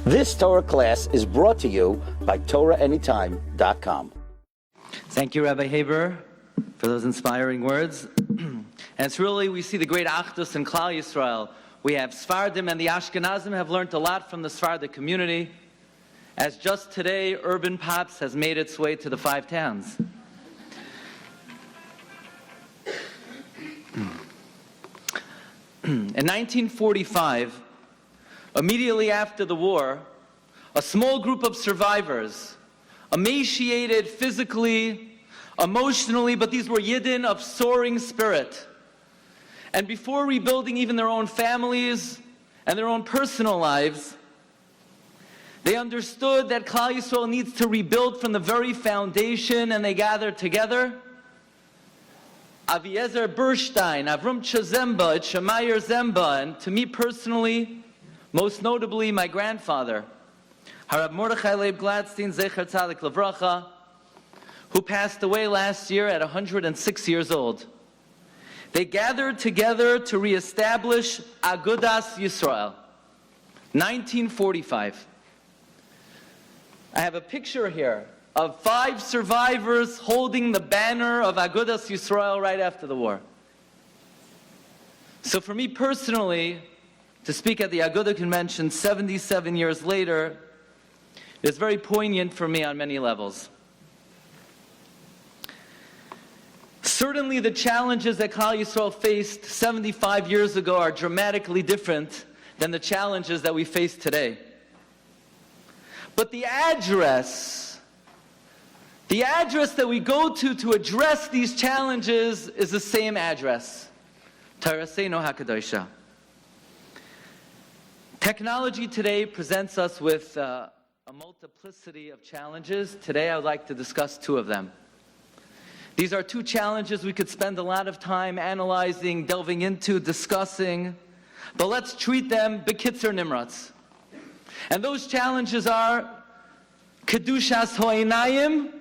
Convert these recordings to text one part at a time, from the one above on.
This Torah class is brought to you by TorahAnytime.com. Thank you, Rabbi Haber, for those inspiring words. And it's really, we see the great Achdus in Klal Yisrael. We have Sfardim and the Ashkenazim have learned a lot from the Sephardic community. As just today, Urban Pops has made its way to the 5 towns. In 1945, immediately after the war, a small group of survivors, emaciated physically, emotionally, but these were Yidden of soaring spirit. And before rebuilding even their own families and their own personal lives, they understood that Klal Yisrael needs to rebuild from the very foundation, and they gathered together. Yetzer Glatstein, Avram Chazemba, Shamayr Zemba, and to me personally, most notably my grandfather, Hara Glatstein, Zecher Tzadik Levracha, who passed away last year at 106 years old. They gathered together to reestablish Agudah Yisrael, 1945. I have a picture here of 5 survivors holding the banner of Agudah Yisrael right after the war. So for me personally, to speak at the Agudah convention 77 years later is very poignant for me on many levels. Certainly the challenges that Klal Yisrael faced 75 years ago are dramatically different than the challenges that we face today. But the address that we go to address these challenges is the same address. Torahseinu HaKadoshah. Technology today presents us with a multiplicity of challenges. Today I would like to discuss 2 of them. These are 2 challenges we could spend a lot of time analyzing, delving into, discussing, but let's treat them b'kitzer nimratz. And those challenges are Kedushas Ho'einayim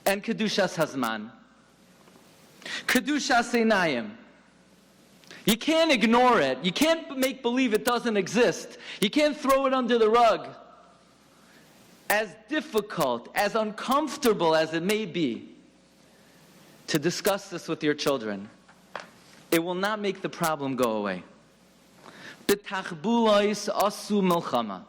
and Kedushas Hazman. Kedushas Einayim. You can't ignore it. You can't make believe it doesn't exist. You can't throw it under the rug. As difficult, as uncomfortable as it may be to discuss this with your children, it will not make the problem go away. B'tachbulois asu milchama.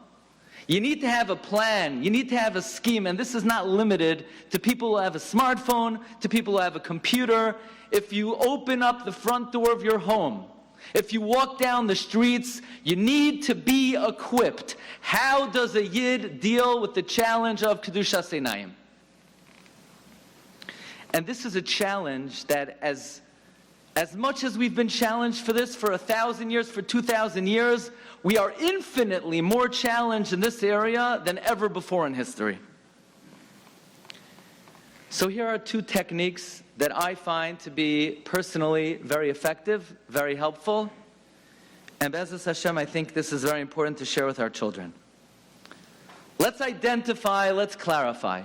You need to have a plan. You need to have a scheme. And this is not limited to people who have a smartphone, to people who have a computer. If you open up the front door of your home, if you walk down the streets, you need to be equipped. How does a Yid deal with the challenge of Kedushas Einayim? And this is a challenge that as much as we've been challenged for this for 1,000 years, for 2,000 years, we are infinitely more challenged in this area than ever before in history. So here are 2 techniques that I find to be personally very effective, very helpful. And Be'ezus Hashem, I think this is very important to share with our children. Let's identify, let's clarify.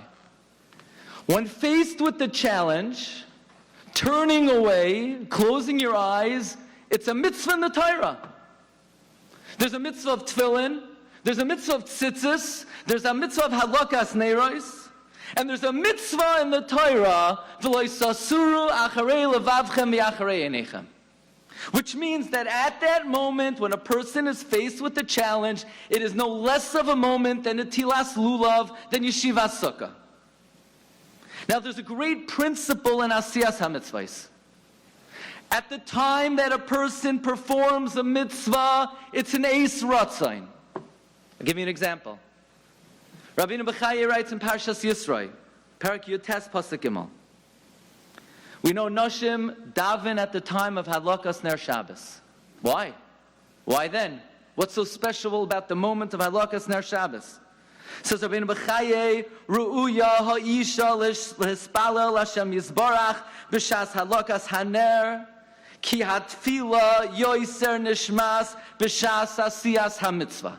When faced with the challenge, turning away, closing your eyes, it's a mitzvah in the Torah. There's a mitzvah of tefillin, there's a mitzvah of tzitzis, there's a mitzvah of halakas neiros, and there's a mitzvah in the Torah, v'lo yisasuru acharei levavchem v'acharei einechem. Which means that at that moment, when a person is faced with the challenge, it is no less of a moment than a tilas lulav, than yeshivas sukkah. Now, there's a great principle in asiyas ha-mitzvahs. At the time that a person performs a mitzvah, it's an eis ratzain. I'll give you an example. Rabbi Bechaye writes in Parsha Yisroi, Parak Yutes Pasuk Gimel. We know Noshim daven at the time of Hadlakas Ner Shabbos. Why? Why then? What's so special about the moment of Hadlakas Ner Shabbos? Says Rabbi Bechaye, Ru'uya ha'isha l'hispalel Hashem Yisbarach b'shas Hadlakas Haner ki hatfila yoiser nishmas b'shas asiyas hamitzvah.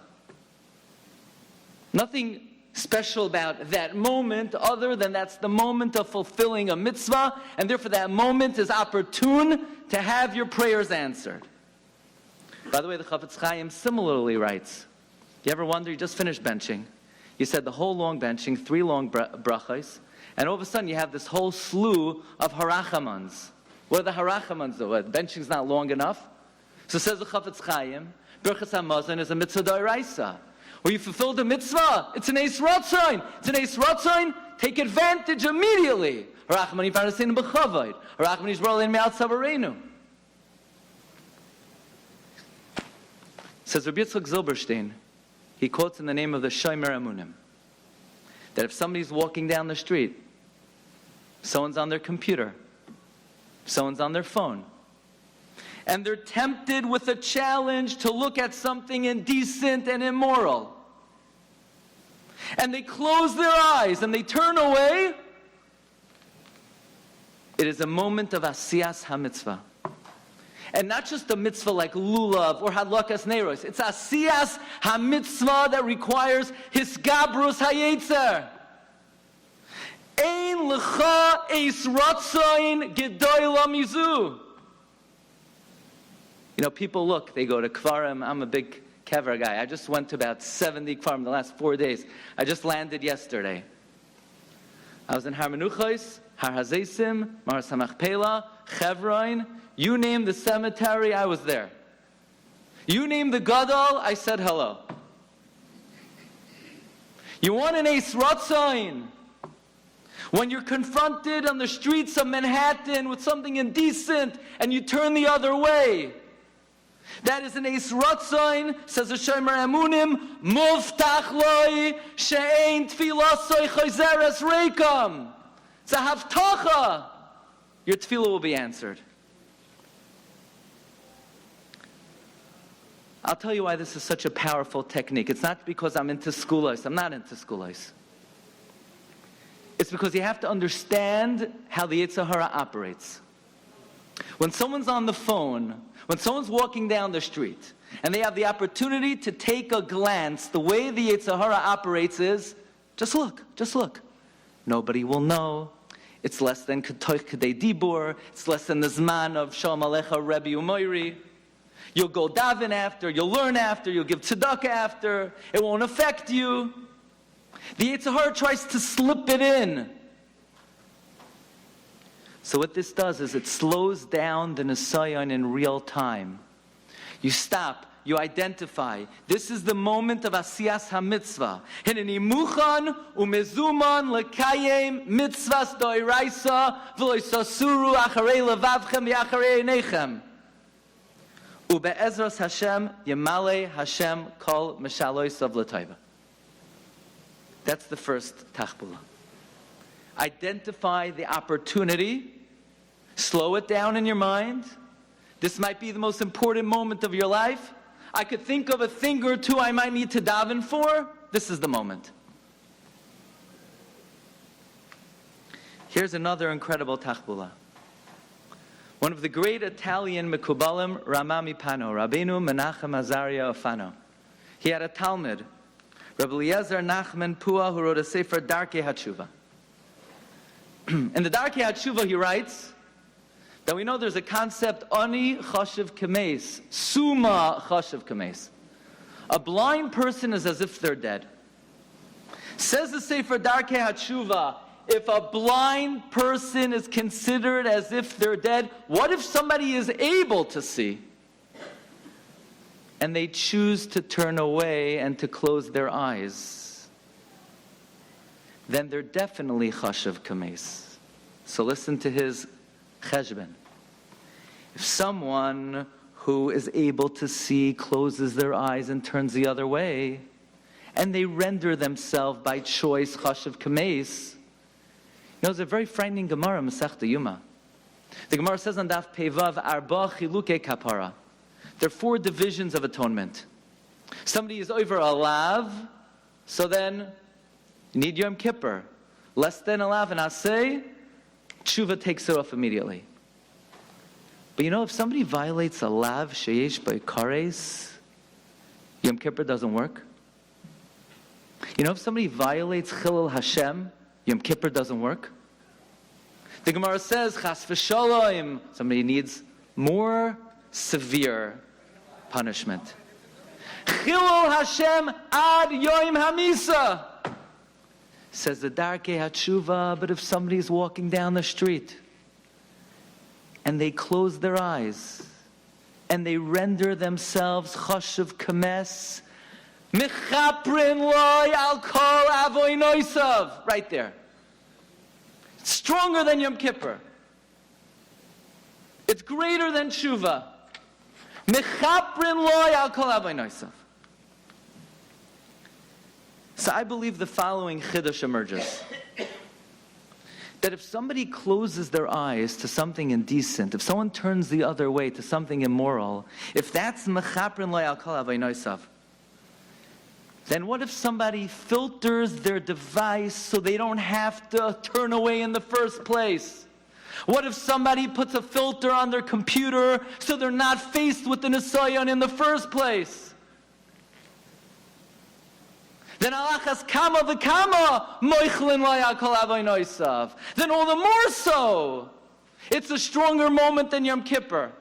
Nothing special about that moment other than that's the moment of fulfilling a mitzvah, and therefore that moment is opportune to have your prayers answered. By the way, the Chafetz Chaim similarly writes, You ever wonder, you just finished benching. You said the whole long benching, 3 long brachos, and all of a sudden you have this whole slew of harachamans. What are the harachamans though? Benching's not long enough. So says the Chafetz Chaim, Birchas HaMazon is a mitzvah d'oraisa. When you fulfill the mitzvah, it's an eis ratzain. It's an eis ratzain. Take advantage immediately. Harachamani faraseinu b'chavod. Harachamani yisrael in me'al tzavarenu. Says Rabbi Yitzchak Zilberstein, he quotes in the name of the Shomer Emunim, that if somebody's walking down the street, someone's on their computer, someone's on their phone, and they're tempted with a challenge to look at something indecent and immoral, and they close their eyes and they turn away, it is a moment of asiyas hamitzvah. And not just a mitzvah like lulav or hadlakas neiros. It's asiyas hamitzvah that requires hisgabrus hayetzer. Ein lecha eis ratzain gedoyla mizu. You know, people look, they go to kvarim. I'm a big kever guy. I just went to about 70 kvarim the last 4 days. I just landed yesterday. I was in Har Menuchos, Har Hazesim, Mar Samachpela, Chevron. You name the cemetery, I was there. You name the gadol, I said hello. You want an eis ratzain? When you're confronted on the streets of Manhattan with something indecent and you turn the other way, that is an eis ratzain, says the Shomer Emunim, muftach loi she'ein tfilasoi chayzeres reikam. It's a havtacha. Your tefillah will be answered. I'll tell you why this is such a powerful technique. It's not because I'm into skulos. I'm not into skulos. It's because you have to understand how the Yetzer Hara operates. When someone's on the phone, when someone's walking down the street, and they have the opportunity to take a glance, the way the Yetzer Hara operates is, just look, just look. Nobody will know. It's less than K'toich K'dei Dibur. It's less than the Zman of Shalom Alecha Rebbe Umoiri. You'll go daven after, you'll learn after, you'll give tzedakah after. It won't affect you. The Yetzer Hara tries to slip it in. So what this does is it slows down the Nisayon in real time. You stop, you identify. This is the moment of Asiyas HaMitzvah. Hineni muchan umezuman lekayem mitzvahs doiraisa v'loisasuru acharei levavchem v'acharei einechem. Ube'ezras Hashem yemale Hashem kol meshalois of l'taiva. That's the first tachbula. Identify the opportunity. Slow it down in your mind. This might be the most important moment of your life. I could think of a thing or two I might need to daven for. This is the moment. Here's another incredible tachbula. One of the great Italian Mekubalim, Ramami Pano, Rabbeinu Menachem Azaria Ofano. He had a Talmud, Rabbi Yetzer Nachman Pua, who wrote a sefer Darkei HaTshuva. In the Darkei HaTshuva he writes that we know there's a concept, Ani Chashiv Kameis, Suma Chashiv Kameis. A blind person is as if they're dead. Says the sefer Darkei HaTshuva, if a blind person is considered as if they're dead, what if somebody is able to see? And they choose to turn away and to close their eyes. Then they're definitely chashav kameis. So listen to his cheshbon. If someone who is able to see closes their eyes and turns the other way, and they render themselves by choice chashav kameis, you know, it's a very frightening Gemara, Masechta Yuma. The Gemara says on Daf Peivav, Arba Chiluke Kapara. There are 4 divisions of atonement. Somebody is over a lav, so then you need Yom Kippur. Less than a lav and aseh, tshuva takes it off immediately. But you know, if somebody violates a lav sheyesh by kares, Yom Kippur doesn't work. You know, if somebody violates Chilul Hashem, Yom Kippur doesn't work. The Gemara says, Chas v'shalom, somebody needs more severe punishment. Chilul Hashem ad yoim hamisa. Says the Darkei HaTshuva, but if somebody's walking down the street and they close their eyes and they render themselves chashuv kames, Mechaprin loy al kol avoy noisav. Right there. It's stronger than Yom Kippur. It's greater than tshuva. Mechaprin loy al kol avoy noisav. So I believe the following chiddush emerges. That if somebody closes their eyes to something indecent, if someone turns the other way to something immoral, if that's mechaprin loy al kol avoy noisav, then what if somebody filters their device so they don't have to turn away in the first place? What if somebody puts a filter on their computer so they're not faced with the nisayon in the first place? Then alachas kama v'kama moichlin loya kol avoy noisav. Then all the more so, it's a stronger moment than Yom Kippur.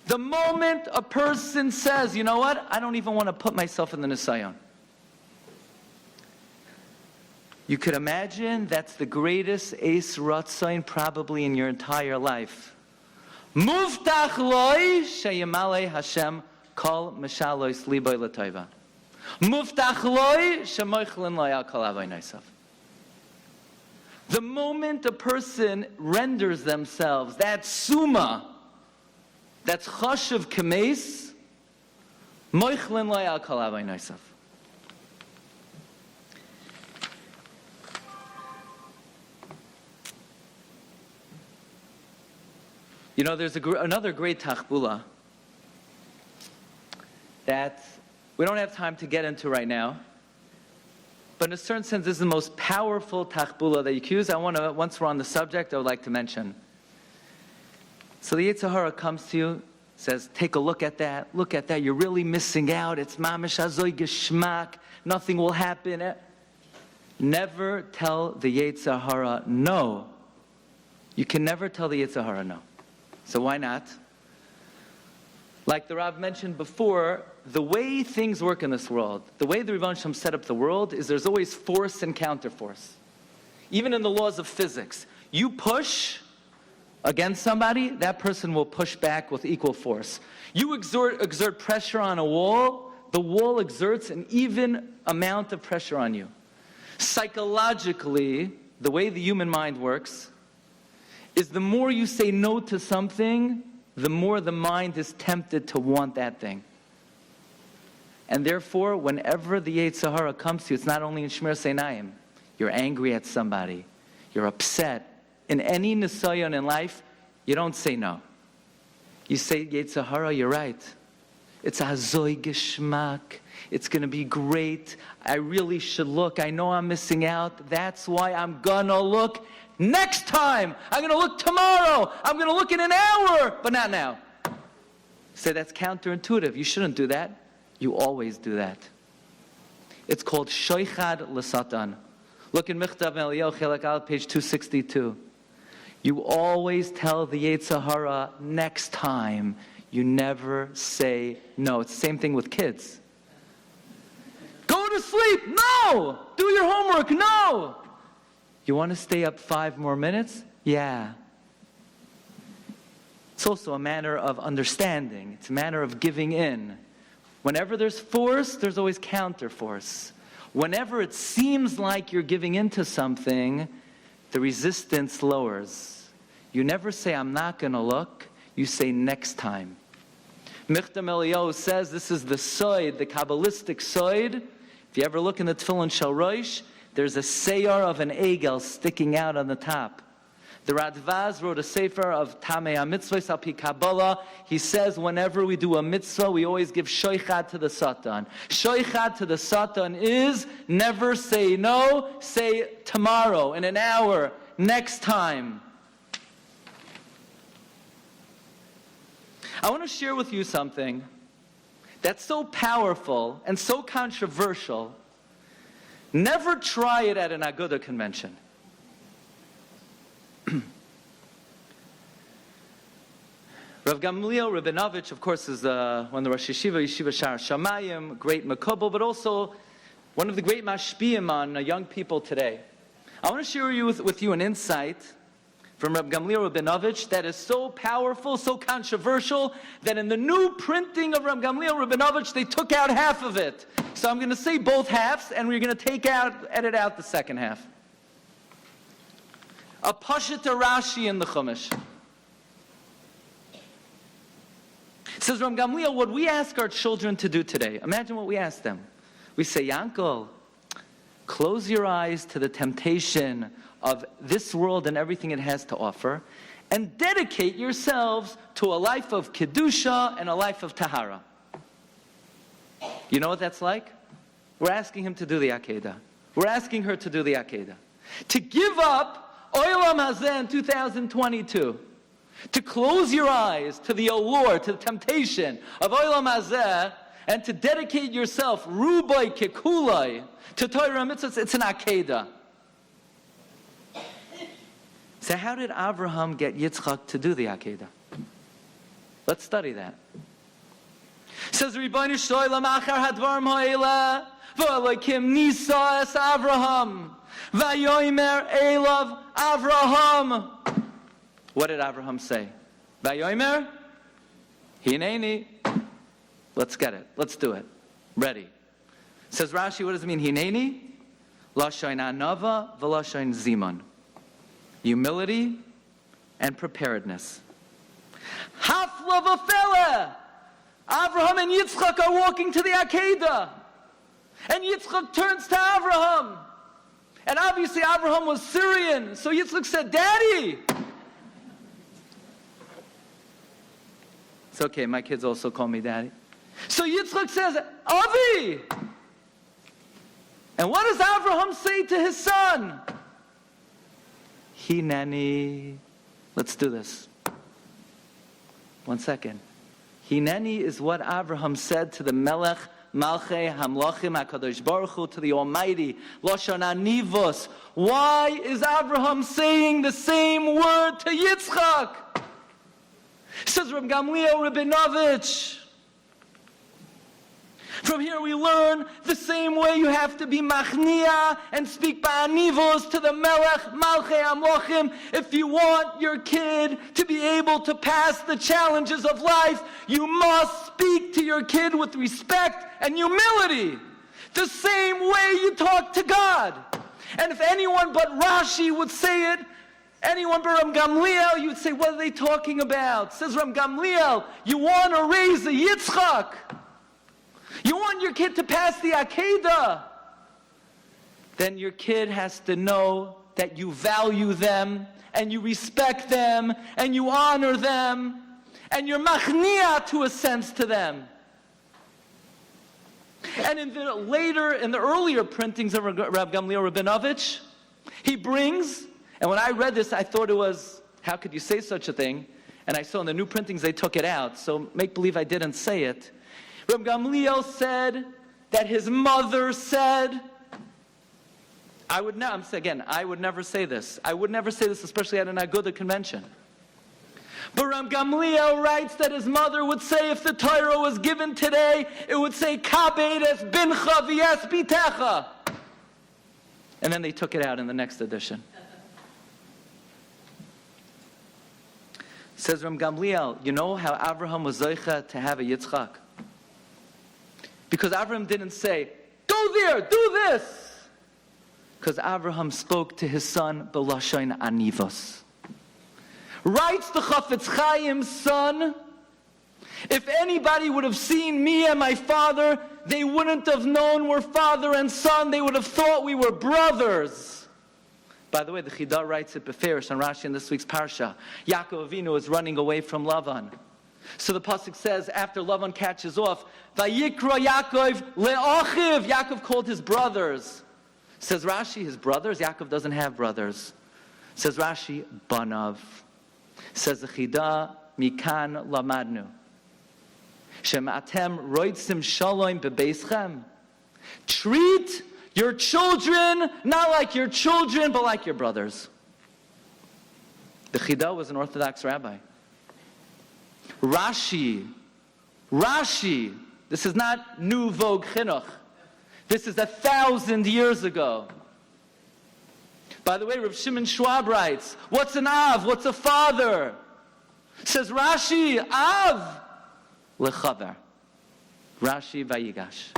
The moment a person says, you know what, I don't even want to put myself in the nisayon. You could imagine that's the greatest eis ratzain probably in your entire life. Muftach loy sheyamale Hashem kol meshalois liboy l'toiva. Muftach loy shemoichlin loy al kol avoy noisav. The moment a person renders themselves, that summa, that's chashuv kames, moichlin loy al kol avoy noisav. You know, there's another great tachbula that we don't have time to get into right now, but in a certain sense, this is the most powerful tachbula that you can use. Once we're on the subject, I would like to mention. So the Yetzer Hara comes to you, says, take a look at that, you're really missing out, it's mamish azoy geschmack, nothing will happen. Never tell the Yetzer Hara no. You can never tell the Yetzer Hara no. So why not? Like the Rav mentioned before, the way things work in this world, the way the Rebbeinu Shalom set up the world is there's always force and counterforce. Even in the laws of physics, you push against somebody, that person will push back with equal force. You exert pressure on a wall, the wall exerts an even amount of pressure on you. Psychologically, the way the human mind works is the more you say no to something, the more the mind is tempted to want that thing. And therefore, whenever the Yetzer Hara comes to you, it's not only in Shmir Seinayim. You're angry at somebody. You're upset. In any nisayon in life, you don't say no. You say, Yetzer Hara, you're right. It's a hazoy geschmack. It's going to be great. I really should look. I know I'm missing out. That's why I'm going to look next time. I'm going to look tomorrow. I'm going to look in an hour, but not now. Say that's counterintuitive. You shouldn't do that. You always do that. It's called shoichad l'satan. Look in Michtav Eliyahu Chelek Aleph, page 262. You always tell the Yetzer Hara next time. You never say no. It's the same thing with kids. Go to sleep. No. Do your homework. No. You want to stay up 5 more minutes? Yeah. It's also a matter of understanding. It's a matter of giving in. Whenever there's force, there's always counterforce. Whenever it seems like you're giving in to something, the resistance lowers. You never say, I'm not going to look. You say, next time. Michtam Eliyahu says this is the soid, the Kabbalistic soid. If you ever look in the Tefillin Shel Rosh, there's a seyar of an egel sticking out on the top. The Radvaz wrote a sefer of Tamei HaMitzvos al pi Kabbalah. He says whenever we do a mitzvah, we always give shoichad to the Satan. Shoichad to the Satan is never say no, say tomorrow, in an hour, next time. I want to share with you something that's so powerful and so controversial. Never try it at an Agudah convention. Rav Gamliel Rabinovich, of course, is one of the Rosh Yeshiva Shar Shamayim, great Makubal, but also one of the great mashpiyim on young people today. I want to share with you an insight from Rav Gamliel Rabinovich that is so powerful, so controversial, that in the new printing of Rav Gamliel Rabinovich, they took out half of it. So I'm going to say both halves, and we're going to edit out the second half. A Pashita Rashi in the Chumash. It says, Rav Gamliel, what we ask our children to do today, imagine what we ask them. We say, Yankel, close your eyes to the temptation of this world and everything it has to offer, and dedicate yourselves to a life of Kedusha and a life of Tahara. You know what that's like? We're asking him to do the Akedah. We're asking her to do the Akedah. To give up Olam Hazeh in 2022. To close your eyes to the allure, to the temptation of Olam Hazeh, and to dedicate yourself, Rubai Kekulai, to Torah mitzvahs. It's an Akedah. So how did Avraham get Yitzchak to do the Akedah? Let's study that. It says, Ribono Shel Olam achar hadvarim ha'ela, v'Elokim nisa es Avraham, v'yomer elav Avraham. What did Avraham say? V'yomer, hineni. Let's get it. Let's do it. Ready. Says Rashi, what does it mean? Hineni, lashon anava v'lashon ziman. Humility and preparedness. Hafla v'fela. Avraham and Yitzchak are walking to the Akedah. And Yitzchak turns to Avraham. And obviously Avraham was Syrian. So Yitzchak said, Daddy. It's okay, my kids also call me Daddy. So Yitzchak says, Avi. And what does Avraham say to his son? Hineni. Let's do this. 1 second. Hineni is what Avraham said to the Melech Malchei Hamlachim HaKadosh Baruch Hu, to the Almighty. Lashon Anivos. Why is Avraham saying the same word to Yitzchak? Says Rav Gamliel Rabinovich. From here we learn the same way you have to be machnia and speak ba'anivos to the Melech Malchei Hamlochim. If you want your kid to be able to pass the challenges of life, you must speak to your kid with respect and humility. The same way you talk to God. And if anyone but Rashi would say it, anyone but Rav Gamliel, you would say, what are they talking about? Says Rav Gamliel, you want to raise a Yitzchak. You want your kid to pass the Akedah. Then your kid has to know that you value them, and you respect them, and you honor them, and you're machnia to a sense to them. And in the earlier printings of Rav Gamliel Rabinovich, he brings, and when I read this, I thought it was, how could you say such a thing? And I saw in the new printings they took it out, so make believe I didn't say it. Rav Gamliel said that his mother said, I would never say this. I would never say this, especially at an Agudah convention. But Rav Gamliel writes that his mother would say, if the Torah was given today, it would say, Kabed es bincha v'yes bitecha. And then they took it out in the next edition. Says Rav Gamliel, you know how Avraham was zoicha to have a Yitzchak? Because Avraham didn't say, go there, do this. Because Avraham spoke to his son, B'lashon Anivos. Writes the Chafetz Chaim's son, if anybody would have seen me and my father, they wouldn't have known we're father and son. They would have thought we were brothers. By the way, the Chidah writes it beferish on Rashi in this week's Parsha. Yaakov Avinu is running away from Lavan. So the pasuk says, after Lavan catches off, Vayikra Yaakov le'achiv. Yaakov called his brothers. Says Rashi, his brothers? Yaakov doesn't have brothers. Says Rashi, banav. Says the Chidah, mikan lamadnu. Shematem roitzim shalom bebeschem. Treat your children not like your children, but like your brothers. The Chidah was an Orthodox rabbi. Rashi, this is not new vogue chinuch. This is 1,000 years ago. By the way, Rav Shimon Schwab writes, what's an av? What's a father? Says Rashi, av lechaver. Rashi vayigash.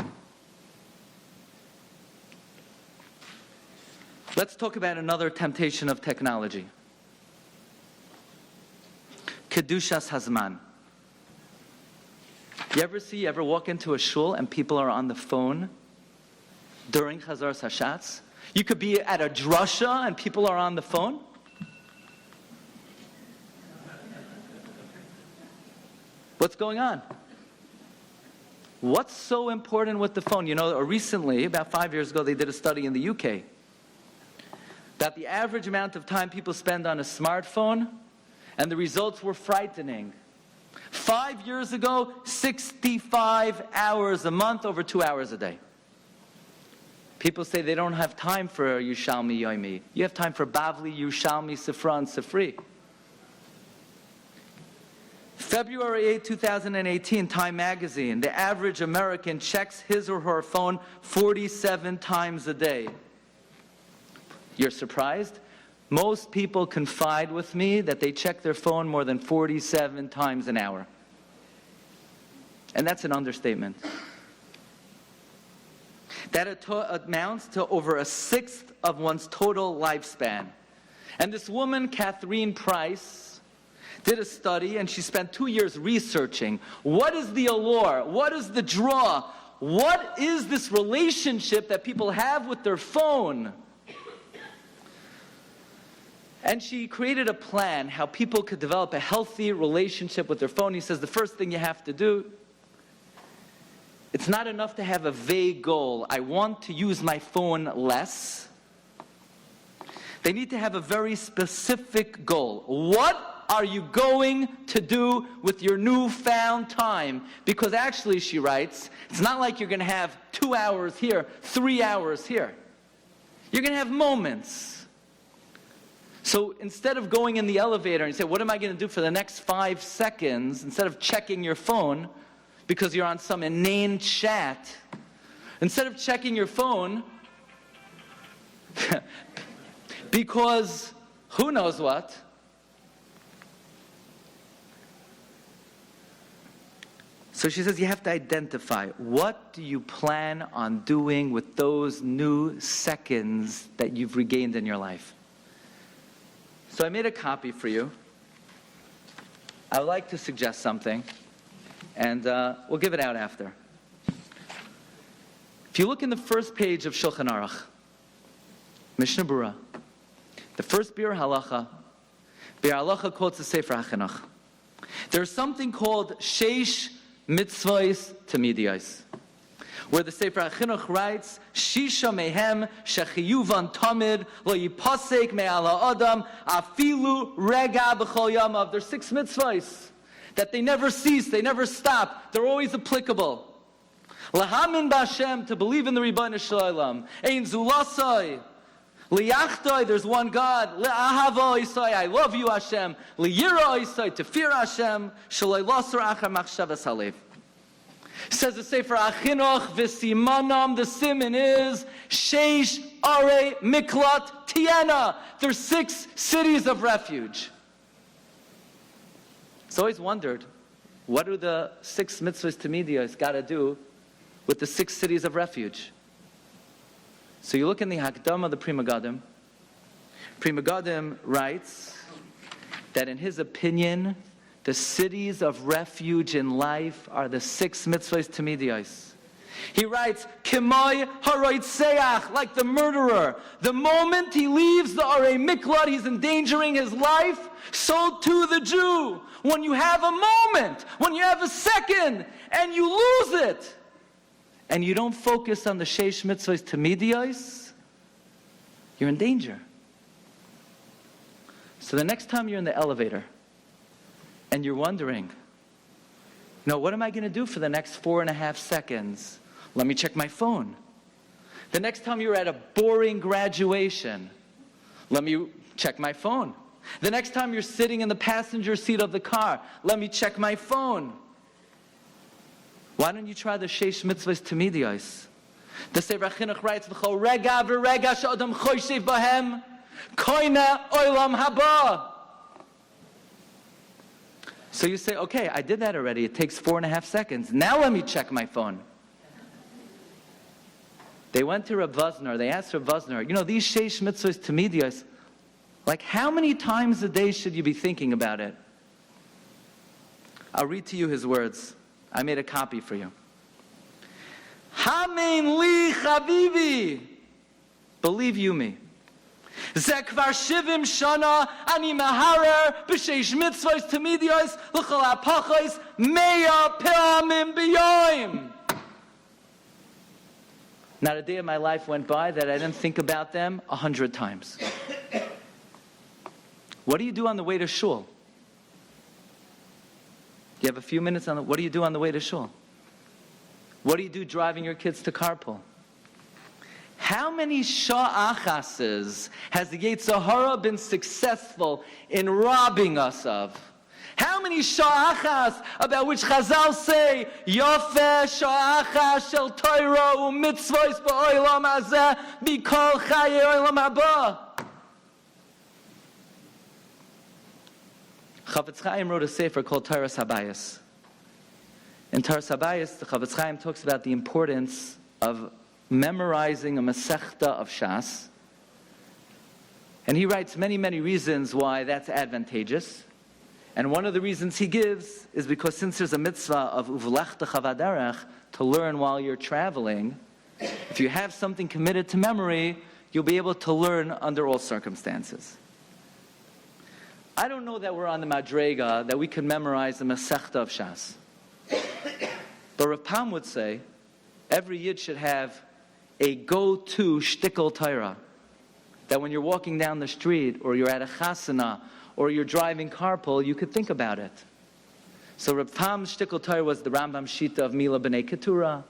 Let's talk about another temptation of technology. Kedushas hazman. You ever walk into a shul and people are on the phone during Chazar Hashatz? You could be at a drasha and people are on the phone. What's going on? What's so important with the phone? You know, recently, about 5 years ago, they did a study in the UK that the average amount of time people spend on a smartphone, and the results were frightening. 5 years ago, 65 hours a month, over 2 hours a day. People say they don't have time for Yerushalmi Yomi. You have time for Bavli, Yerushalmi, Sifra, and Sifri. February 8, 2018, Time magazine. The average American checks his or her phone 47 times a day. You're surprised? Most people confide with me that they check their phone more than 47 times an hour. And that's an understatement. That amounts to over a sixth of one's total lifespan. And this woman, Catherine Price, did a study, and she spent 2 years researching what is the allure, what is the draw, what is this relationship that people have with their phone. And she created a plan how people could develop a healthy relationship with their phone. He says the first thing you have to do, it's not enough to have a vague goal. I want to use my phone less. They need to have a very specific goal. What are you going to do with your newfound time? Because actually, she writes, it's not like you're going to have 2 hours here, 3 hours here. You're going to have moments. So instead of going in the elevator and you say, what am I going to do for the next 5 seconds, instead of checking your phone because you're on some inane chat, instead of checking your phone because who knows what, so she says you have to identify what do you plan on doing with those new seconds that you've regained in your life. So I made a copy for you. I would like to suggest something, and we'll give it out after. If you look in the first page of Shulchan Aruch, Mishnah Berurah, the first Biur Halacha, Biur Halacha quotes the Sefer HaChinuch. There's something called Sheish Mitzvos Tamidiyos, where the Sefer HaChinuch writes, Shisha mehem shechiyuvan tamid lo yipasek me'ala adam afilu rega b'chol yamav. There's 6 mitzvahs that they never cease, they never stop, they're always applicable. Lahamin b'Hashem, to believe in the Rebbeinu Shalom. Ein zulasai. Liyachtoi, there's one God. Le'ahava isai, I love you Hashem. Liyira isai, to fear Hashem. Shaloi lasar achar machshavas halev. Says the Sefer HaChinuch, v'simanam, the siman is Sheish Are Miklat Tiena. There's 6 cities of refuge. So I always wondered, what do the 6 mitzvahs Tamidiyos got to do with the 6 cities of refuge? So you look in the Hakdama of the Pri Megadim. Pri Megadim writes that in his opinion, the cities of refuge in life are the 6 mitzvahs Tamidiyos. He writes, Kimai haroitseach, like the murderer. The moment he leaves the Arei Miklat, he's endangering his life. So too the Jew. When you have a moment, when you have a second, and you lose it, and you don't focus on the Sheish mitzvahs Tamidiyos, you're in danger. So the next time you're in the elevator, and you're wondering, no, what am I going to do for the next 4.5 seconds? Let me check my phone. The next time you're at a boring graduation, let me check my phone. The next time you're sitting in the passenger seat of the car, let me check my phone. Why don't you try the sheish mitzvahs tamidiyos? The Sefer Chinuch writes, "V'chol rega v'rega she'adam choyshev bahem, koina olam haba." So you say, okay, I did that already. It takes 4.5 seconds. Now let me check my phone. They went to Reb Vosner. They asked Reb Vosner, these sheish mitzvahs tamidiyos, like how many times a day should you be thinking about it? I'll read to you his words. I made a copy for you. Hamein li chavivi. Believe you me. Ze kvar shivim shana ani maharer b'sheish mitzvos tamidiyos l'chol ha'pachos meya pe'amim b'yoyim. Not a day of my life went by that I didn't think about them 100 times. What do you do on the way to shul? You have a few minutes on what do you do on the way to shul? What do you do driving your kids to carpool? How many sha'achases has the Yetzer Hara been successful in robbing us of? How many sha'achas about which Chazal say, Yofeh sha'achas shel Torah u'mitzvos ba'olam hazeh mikol chaye olam haba. Chafetz Chaim wrote a sefer called Torah Sabayis. In Torah Sabayis, the Chafetz Chaim talks about the importance of memorizing a Masechta of Shas. And he writes many, many reasons why that's advantageous. And one of the reasons he gives is because since there's a mitzvah of uvlechta chavadarach, to learn while you're traveling, if you have something committed to memory, you'll be able to learn under all circumstances. I don't know that we're on the madrega, that we can memorize the Masechta of Shas. But Rav Pam would say, every yid should have a go-to shtickle Torah. That when you're walking down the street, or you're at a chasana, or you're driving carpool, you could think about it. So Rav Pam's shtickle Torah was the Rambam Shita of Mila B'nai Keturah,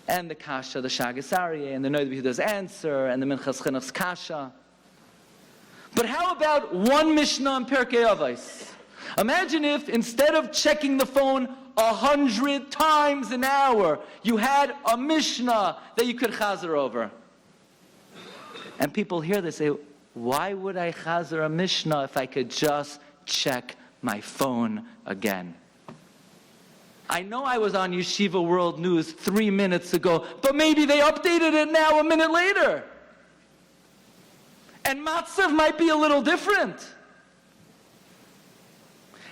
and the Kasha, the Shagas Aryeh, and the Noid B'Yehuda's answer, and the Minchas Chinuch's Kasha. But how about one Mishnah in Perkei Avos? Imagine if, instead of checking the phone 100 times an hour, you had a Mishnah that you could chazer over. And people hear this, say, why would I chazer a Mishnah if I could just check my phone again? I know I was on Yeshiva World News 3 minutes ago, but maybe they updated it now a minute later. And matzav might be a little different.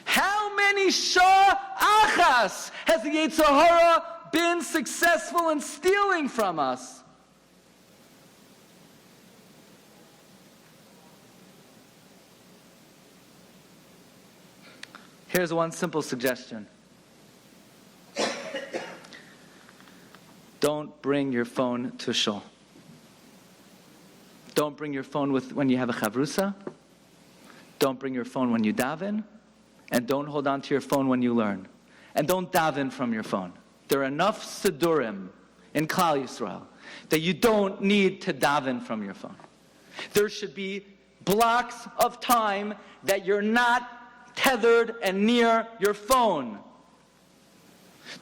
How many sha'achas has the Yetzer Hara been successful in stealing from us? Here's one simple suggestion. Don't bring your phone to shul. Don't bring your phone when you have a chavrusa. Don't bring your phone when you daven. And don't hold on to your phone when you learn. And don't daven from your phone. There are enough sidurim in Klal Yisrael that you don't need to daven from your phone. There should be blocks of time that you're not tethered and near your phone.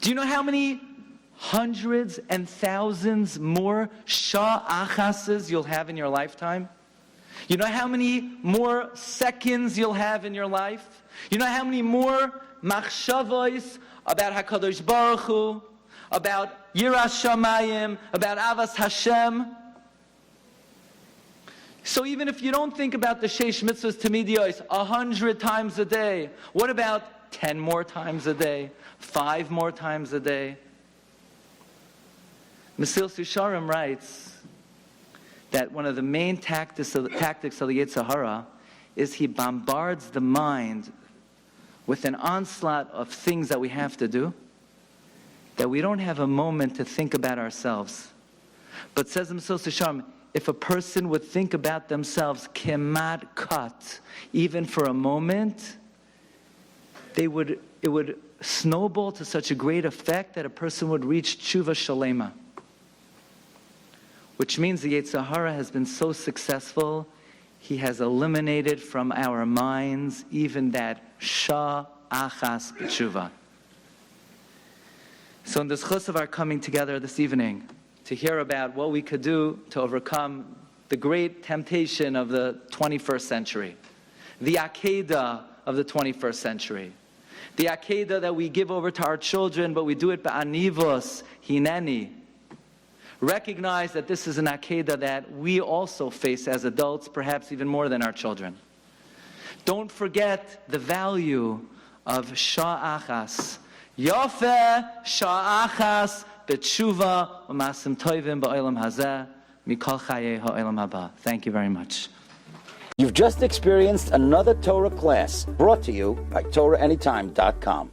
Do you know how many hundreds and thousands more sha'achases you'll have in your lifetime? You know how many more seconds you'll have in your life? You know how many more machshavos about HaKadosh Baruch Hu, about Yiras Shamayim, about Avas Hashem? So even if you don't think about the Sheish Mitzvahs Tamidiyos 100 times a day, what about 10 more times a day? 5 more times a day? Mesilas Yesharim writes that one of the main tactics of the Yetzer Hara is he bombards the mind with an onslaught of things that we have to do, that we don't have a moment to think about ourselves. But says Mesilas Yesharim, if a person would think about themselves kemat kat, even for a moment, it would snowball to such a great effect that a person would reach tshuva shalema. Which means the Yetzer Hara has been so successful, He has eliminated from our minds even that shah achas b'tshuva. So in the zchus of our coming together this evening to hear about what we could do to overcome the great temptation of the 21st century, the Agudah of the 21st century, the Agudah that we give over to our children, but we do it ba'anivos, hineni. Recognize that this is an Agudah that we also face as adults, perhaps even more than our children. Don't forget the value of shah achas. Yofeh shah achas b'tshuva u'masim toivim ba'olam hazeh mikol chayei ha'olam haba. Thank you very much. You've just experienced another Torah class brought to you by TorahAnytime.com.